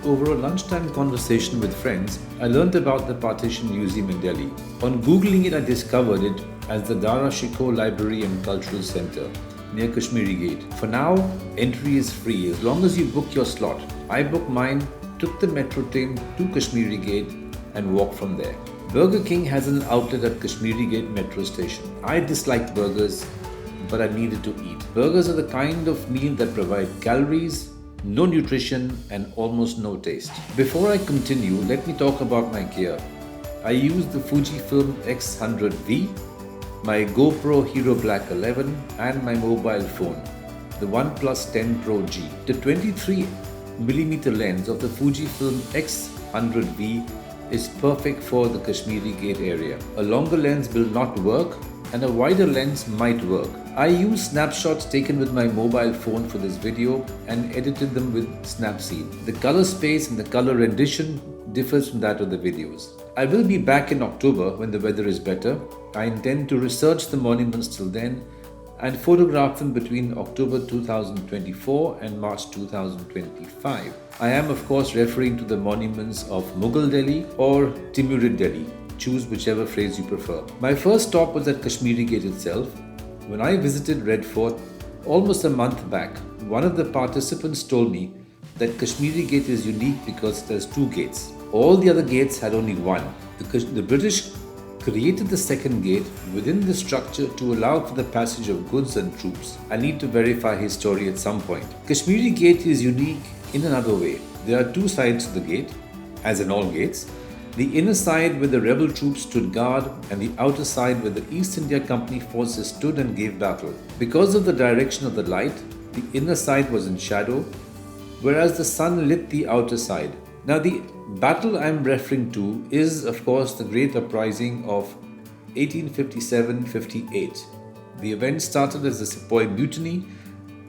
over a lunchtime conversation with friends, I learned about the Partition Museum in Delhi. On Googling it, I discovered it as the Dara Shikoh Library and Cultural Center near Kashmere Gate. For now, entry is free as long as you book your slot. I booked mine, took the metro train to Kashmere Gate and walked from there. Burger King has an outlet at Kashmere Gate metro station. I disliked burgers, but I needed to eat. Burgers are the kind of meal that provide calories, no nutrition and almost no taste. Before I continue, let me talk about my gear. I use the Fujifilm X100V, my GoPro Hero Black 11 and my mobile phone, the OnePlus 10 Pro G. The 23mm lens of the Fujifilm X100V is perfect for the Kashmere Gate area. A longer lens will not work and a wider lens might work. I used snapshots taken with my mobile phone for this video and edited them with Snapseed. The color space and the color rendition differs from that of the videos. I will be back in October when the weather is better. I intend to research the monuments till then and photograph them between October 2024 and March 2025. I am of course referring to the monuments of Mughal Delhi or Timurid Delhi. Choose whichever phrase you prefer. My first stop was at Kashmere Gate itself. When I visited Red Fort almost a month back, one of the participants told me that Kashmere Gate is unique because there's two gates. All the other gates had only one. The British created the second gate within the structure to allow for the passage of goods and troops. I need to verify his story at some point. Kashmere Gate is unique in another way. There are two sides to the gate, as in all gates. The inner side where the rebel troops stood guard and the outer side where the East India Company forces stood and gave battle. Because of the direction of the light, the inner side was in shadow, whereas the sun lit the outer side. Now the battle I am referring to is of course the Great Uprising of 1857-58. The event started as a Sepoy mutiny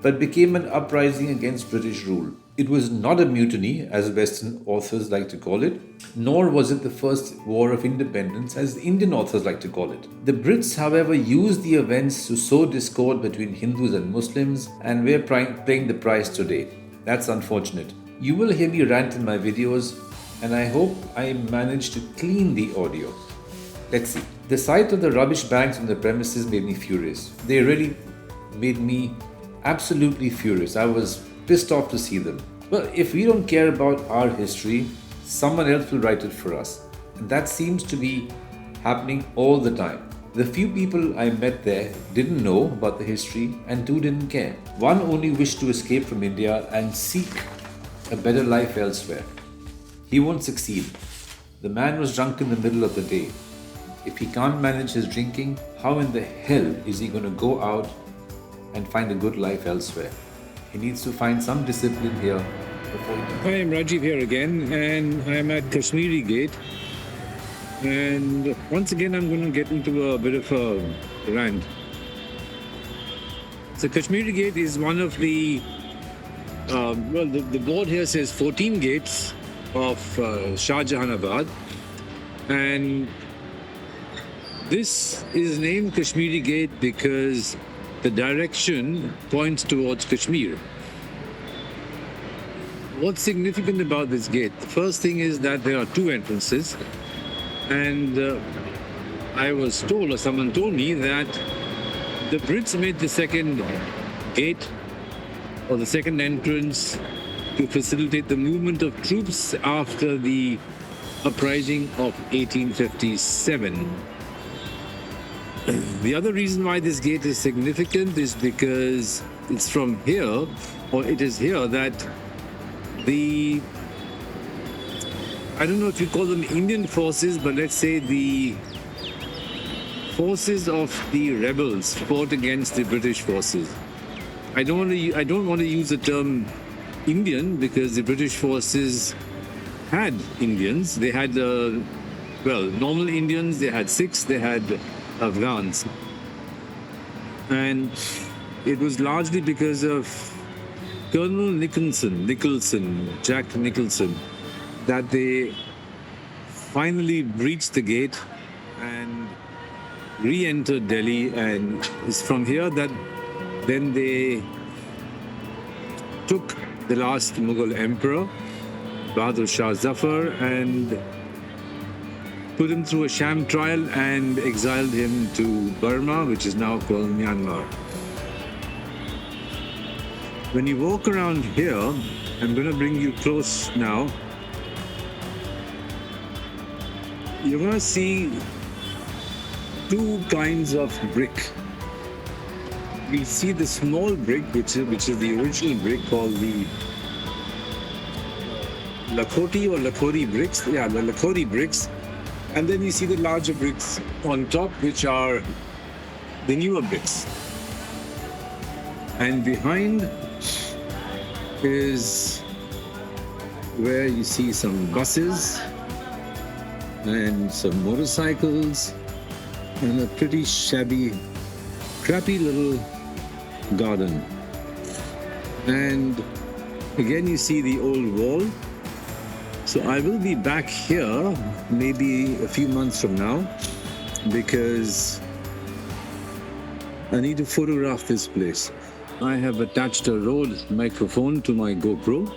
but became an uprising against British rule. It was not a mutiny, as Western authors like to call it, nor was it the first war of independence, as Indian authors like to call it. The Brits, however, used the events to sow discord between Hindus and Muslims, and we're paying the price today. That's unfortunate. You will hear me rant in my videos, and I hope I managed to clean the audio. Let's see. The sight of the rubbish bags on the premises made me furious. They really made me absolutely furious. I was pissed off to see them. Well, if we don't care about our history, someone else will write it for us. And that seems to be happening all the time. The few people I met there didn't know about the history and two didn't care. One only wished to escape from India and seek a better life elsewhere. He won't succeed. The man was drunk in the middle of the day. If he can't manage his drinking, how in the hell is he going to go out and find a good life elsewhere? He needs to find some discipline here before he does. Hi, I'm Rajiv here again, and I'm at Kashmere Gate. And once again, I'm going to get into a bit of a rant. So Kashmere Gate is one of the, the board here says 14 gates of Shah Jahanabad. And this is named Kashmere Gate because the direction points towards Kashmir. What's significant about this gate? The first thing is that there are two entrances, and I was told, or someone told me, that the Brits made the second gate or the second entrance to facilitate the movement of troops after the uprising of 1857. The other reason why this gate is significant is because it's from here, or it is here, that the, I don't know if you call them Indian forces, but let's say the forces of the rebels fought against the British forces. I don't want to use the term Indian because the British forces had Indians. They had, normal Indians, they had Sikhs, they had Afghans. And it was largely because of Colonel Jack Nicholson, that they finally breached the gate and re-entered Delhi, and it's from here that then they took the last Mughal emperor Bahadur Shah Zafar and put him through a sham trial and exiled him to Burma, which is now called Myanmar. When you walk around here, I'm going to bring you close now. You're going to see two kinds of brick. We see the small brick, which is the original brick called the Lakhoti or Lakhori bricks. Yeah, the Lakhori bricks. And then you see the larger bricks on top, which are the newer bricks. And behind is where you see some buses and some motorcycles and a pretty shabby, crappy little garden. And again you see the old wall. So I will be back here maybe a few months from now because I need to photograph this place. I have attached a Rode microphone to my GoPro.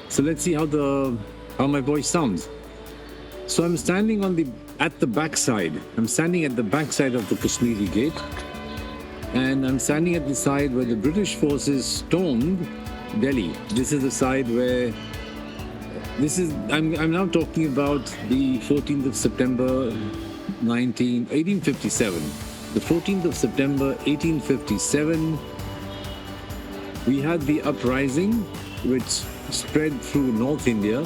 So let's see how my voice sounds. So I'm standing at the backside. I'm standing at the backside of the Kashmere Gate, and I'm standing at the side where the British forces stormed Delhi. This is the side where I'm now talking about the 14th of September 1857. The 14th of September 1857, we had the uprising which spread through North India.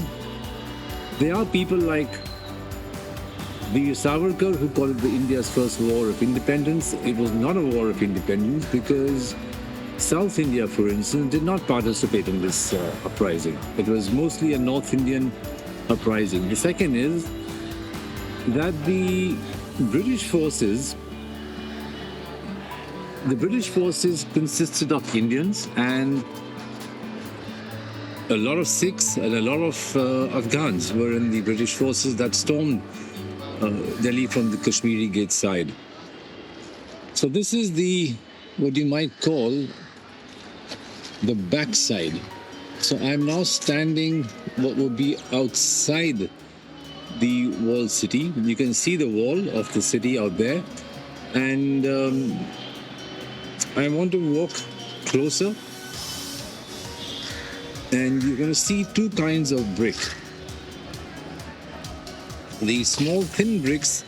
There are people like the Savarkar who called it the India's first war of independence. It was not a war of independence because South India, for instance, did not participate in this uprising. It was mostly a North Indian uprising. The second is that the British forces consisted of Indians and a lot of Sikhs and a lot of Afghans were in the British forces that stormed Delhi from the Kashmere Gate side. So this is what you might call the backside. So I'm now standing what would be outside the walled city. You can see the wall of the city out there, and I want to walk closer, and you're going to see two kinds of brick. The small thin bricks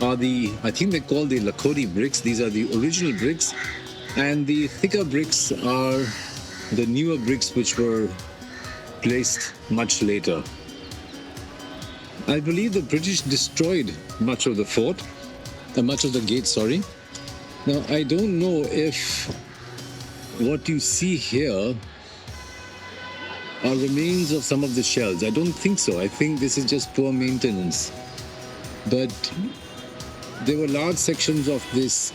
are I think they're called the Lakhori bricks. These are the original bricks, and the thicker bricks are the newer bricks which were placed much later. I believe the British destroyed much of the gate, sorry. Now, I don't know if what you see here are remains of some of the shells. I don't think so. I think this is just poor maintenance. But there were large sections of this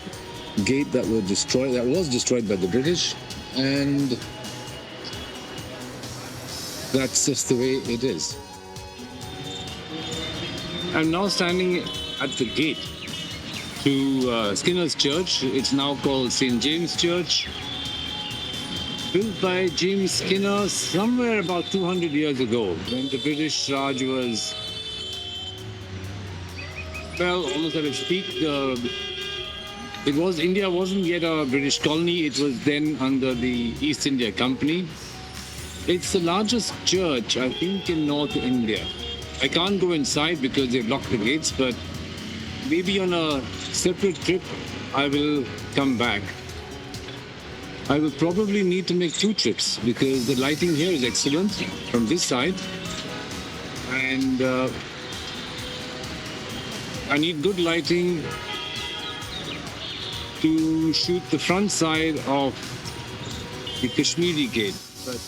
gate that was destroyed by the British, and that's just the way it is. I'm now standing at the gate to Skinner's Church. It's now called St. James Church, built by James Skinner somewhere about 200 years ago, when the British Raj was, almost at its peak. India wasn't yet a British colony. It was then under the East India Company. It's the largest church, I think, in North India. I can't go inside because they've locked the gates, but maybe on a separate trip, I will come back. I will probably need to make 2 trips because the lighting here is excellent from this side, and I need good lighting to shoot the front side of the Kashmere Gate. But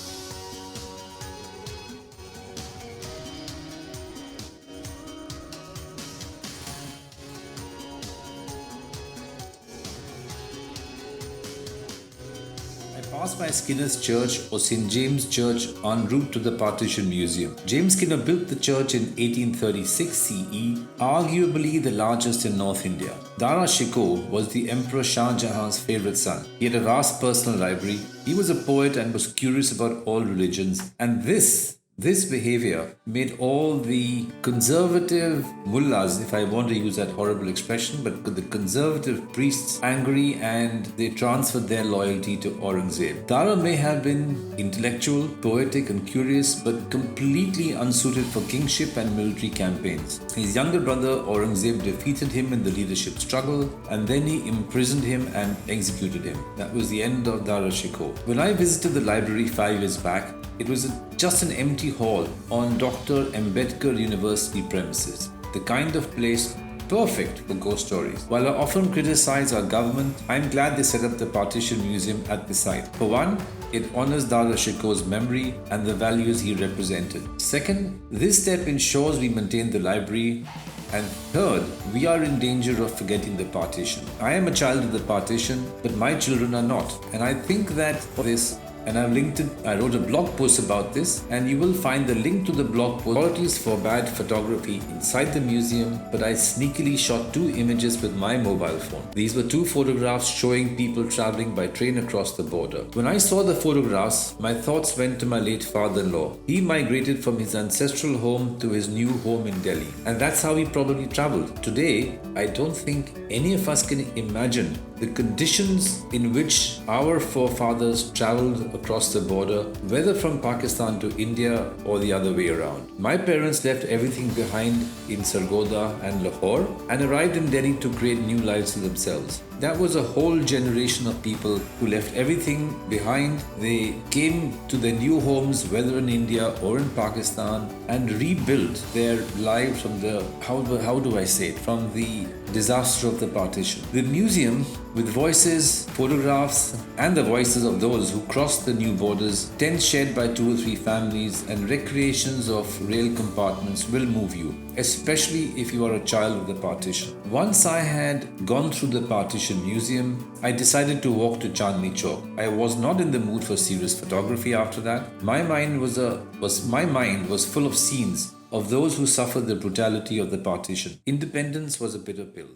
passed by Skinner's Church or St. James Church en route to the Partition Museum. James Skinner built the church in 1836 CE, arguably the largest in North India. Dara Shikoh was the Emperor Shah Jahan's favorite son. He had a vast personal library. He was a poet and was curious about all religions. And this This behavior made all the conservative mullahs, if I want to use that horrible expression, but the conservative priests angry, and they transferred their loyalty to Aurangzeb. Dara may have been intellectual, poetic, and curious, but completely unsuited for kingship and military campaigns. His younger brother Aurangzeb defeated him in the leadership struggle, and then he imprisoned him and executed him. That was the end of Dara Shikoh. When I visited the library 5 years back, it was just an empty hall on Dr Ambedkar University premises, the kind of place perfect for ghost stories. While I often criticize our government, I'm glad they set up the Partition Museum at the site. For one, it honors Dara Shikoh's memory and the values he represented. Second, this step ensures we maintain the library. And third, we are in danger of forgetting the partition. I am a child of the partition, but my children are not. And I think that this, and I've linked it, I wrote a blog post about this, and you will find the link to the blog post. Authorities forbade photography inside the museum, but I sneakily shot 2 images with my mobile phone. These were 2 photographs showing people traveling by train across the border. When I saw the photographs, my thoughts went to my late father-in-law. He migrated from his ancestral home to his new home in Delhi, and that's how he probably traveled. Today, I don't think any of us can imagine the conditions in which our forefathers traveled across the border, whether from Pakistan to India or the other way around. My parents left everything behind in Sargodha and Lahore and arrived in Delhi to create new lives for themselves. That was a whole generation of people who left everything behind. They came to their new homes, whether in India or in Pakistan, and rebuilt their lives from the, how do I say it, from the disaster of the partition. The museum, with voices, photographs, and the voices of those who crossed the new borders, tents shared by 2 or 3 families, and recreations of rail compartments will move you, especially if you are a child of the partition. Once I had gone through the Partition Museum, I decided to walk to Chandni Chowk. I was not in the mood for serious photography after that. My mind was full of scenes of those who suffered the brutality of the partition. Independence was a bitter pill.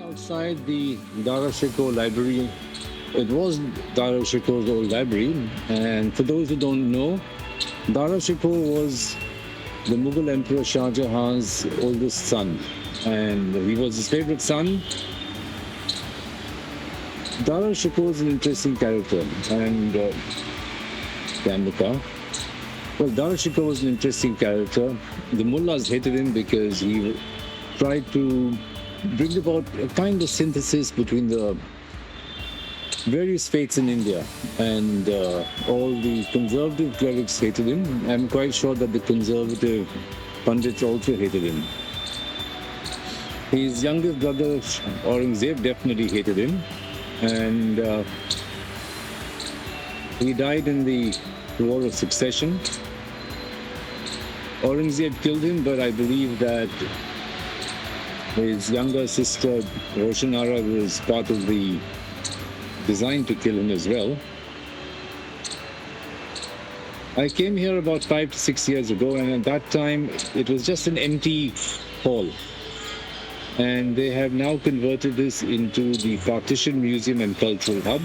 Outside the Dara Shikoh library, it was Dara Shikoh's old library, and for those who don't know, Dara Shikoh was the Mughal Emperor Shah Jahan's oldest son, and he was his favorite son. Dara Shikoh is an interesting character, and well, Dara Shikoh was an interesting character. The mullahs hated him because he tried to bring about a kind of synthesis between the various faiths in India, and all the conservative clerics hated him. I'm quite sure that the conservative pundits also hated him. His youngest brother Aurangzeb definitely hated him, and he died in the War of Succession. Aurangzeb killed him, but I believe that his younger sister Roshanara was part of the design to kill him as well. I came here about 5 to 6 years ago, and at that time it was just an empty hall. And they have now converted this into the Partition Museum and Cultural Hub,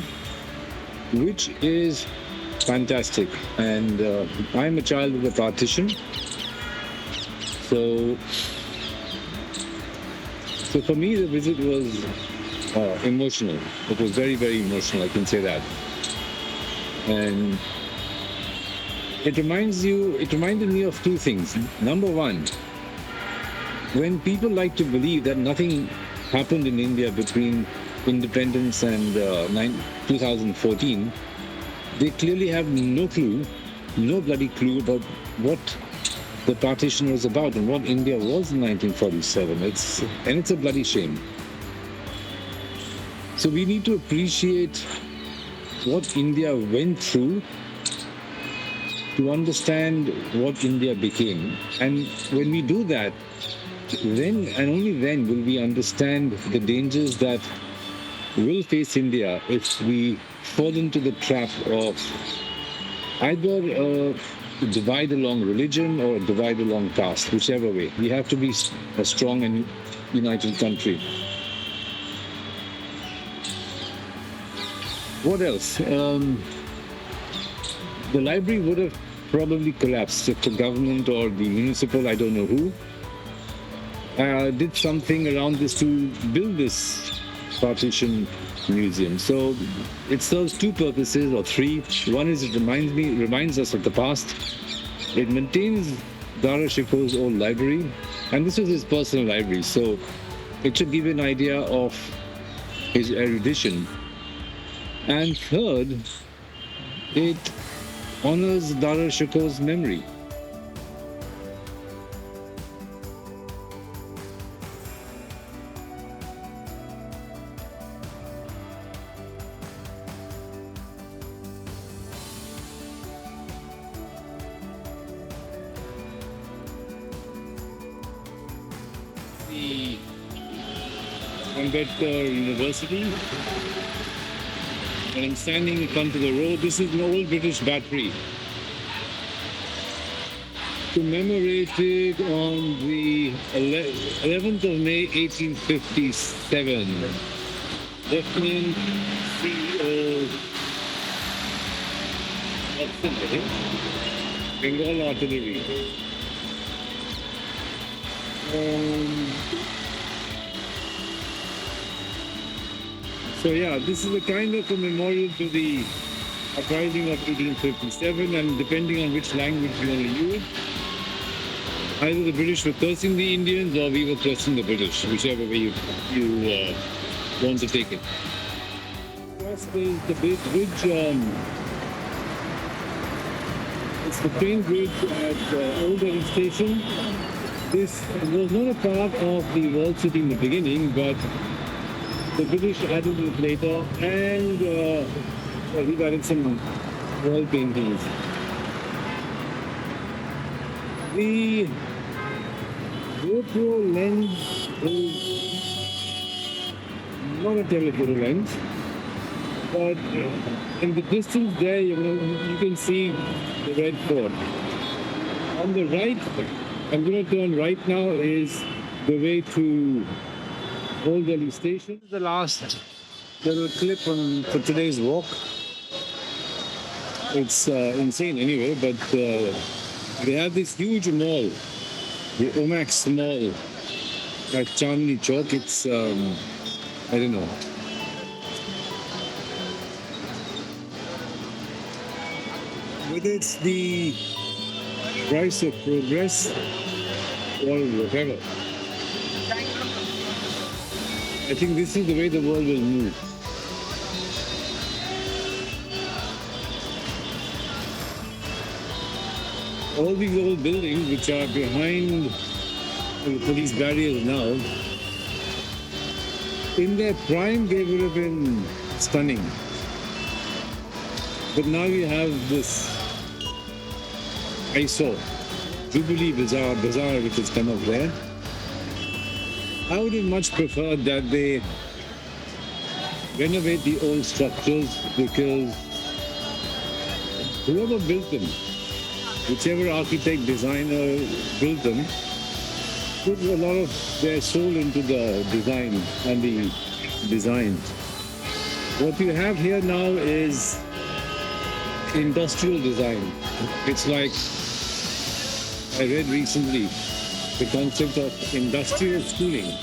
which is fantastic. And I'm a child of the partition. So for me, the visit was emotional. It was very, very emotional, I can say that. And it reminded me of 2 things. Number one, when people like to believe that nothing happened in India between independence and 2014, they clearly have no bloody clue about what the partition was about and what India was in 1947. It's a bloody shame. So we need to appreciate what India went through to understand what India became. And when we do that, then and only then will we understand the dangers that will face India if we fall into the trap of either divide along religion or divide along caste, whichever way. We have to be a strong and united country. What else? The library would have probably collapsed if the government or the municipal, I don't know who, did something around this to build this Partition Museum. So it serves two purposes or three. One is it reminds us of the past. It maintains Dara Shikoh's old library, and this was his personal library, so it should give you an idea of his erudition. And third, it honors Dara Shikoh's memory. The Ambedkar University, and I'm standing in front of the road. This is an old British battery, commemorated on the 11th of May 1857. Lieutenant CEO Bengal Artillery. So yeah, this is a kind of a memorial to the uprising of 1857, and depending on which language you want to use, either the British were cursing the Indians or we were cursing the British, whichever way you want to take it. Across the bridge, it's the train bridge at Old Delhi Station. This was not a part of the walled city in the beginning, but the British added it later, and we've added some wall paintings. The GoPro lens is not a telephoto lens, but in the distance there you can see the red fort. On the right, I'm going to turn right now, is the way to Old Delhi Station. The last little clip for today's walk. It's insane anyway, but they have this huge mall, the Omax Mall at Chandni Chowk. It's, I don't know. Whether it's the price of progress or whatever, I think this is the way the world will move. All these old buildings which are behind the police barriers now, in their prime they would have been stunning. But now you have this eyesore, Jubilee Bazaar which has come up there. I would have much preferred that they renovate the old structures, because whoever built them, whichever architect, designer built them, put a lot of their soul into the design and the design. What you have here now is industrial design. It's like, I read recently, the concept of industrial schooling.